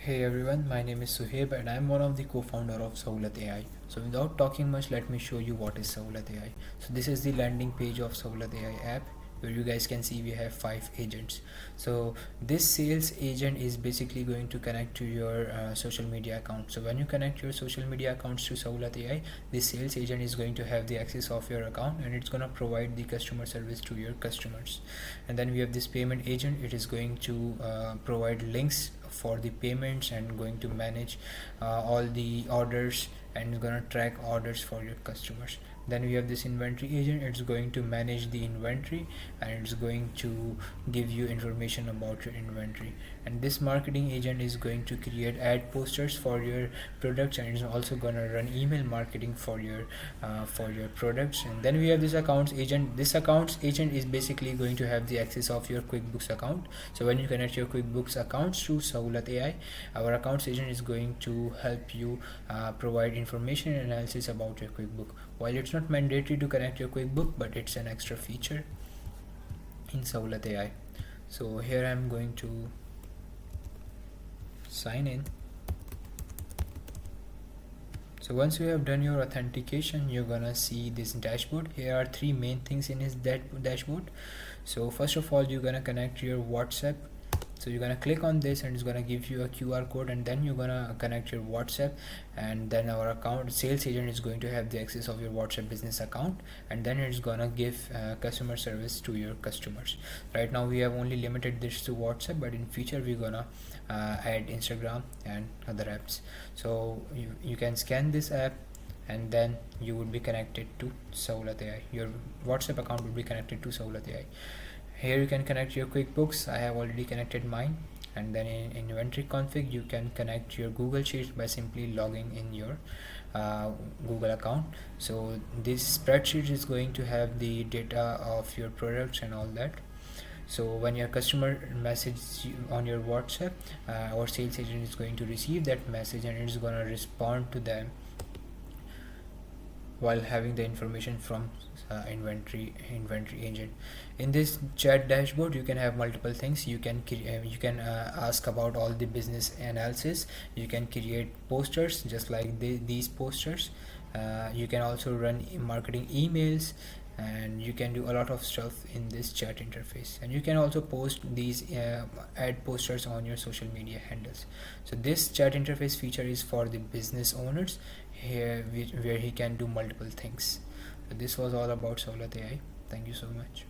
Hey everyone, my name is Suhaib and I'm one of the co-founder of SahulatAI. So without talking much, let me show you what is SahulatAI. So this is the landing page of SahulatAI app where you guys can see we have 5 agents. So this sales agent is basically going to connect to your social media account. So when you connect your social media accounts to SahulatAI, this sales agent is going to have the access of your account and it's going to provide the customer service to your customers. And then we have this payment agent. It is going to provide links for the payments and going to manage all the orders and going to track orders for your customers. Then we have this inventory agent. It's going to manage the inventory and it's going to give you information about your inventory. And this marketing agent is going to create ad posters for your products and it's also going to run email marketing for your products. And then we have this accounts agent. This accounts agent is basically going to have the access of your QuickBooks account. So when you connect your QuickBooks accounts to SahulatAI, our accounts agent is going to help you provide information and analysis about your QuickBook. While it's not mandatory to connect your QuickBook, but it's an extra feature in SahulatAI. So here I'm going to sign in. So once you have done your authentication, you're gonna see this dashboard. Here are 3 main things in this dashboard. So first of all, you're gonna connect your WhatsApp. So you're gonna click on this and it's gonna give you a QR code, and then you're gonna connect your WhatsApp, and then our account sales agent is going to have the access of your WhatsApp business account, and then it's gonna give customer service to your customers. Right now we have only limited this to WhatsApp, but in future we're gonna add Instagram and other apps. So you can scan this app and then you would be connected to SahulatAI. Your WhatsApp account will be connected to SahulatAI. Here you can connect your QuickBooks. I have already connected mine. And then in inventory config, you can connect your Google Sheets by simply logging in your Google account. So this spreadsheet is going to have the data of your products and all that. So when your customer messages you on your WhatsApp, our sales agent is going to receive that message and it is going to respond to them while having the information from inventory agent. In this chat dashboard, you can have multiple things. You can ask about all the business analysis. You can create posters just like these posters. You can also run marketing emails, and you can do a lot of stuff in this chat interface, and you can also post these ad posters on your social media handles. So this chat interface feature is for the business owners here, where he can do multiple things. So this was all about SahulatAI. Thank you so much.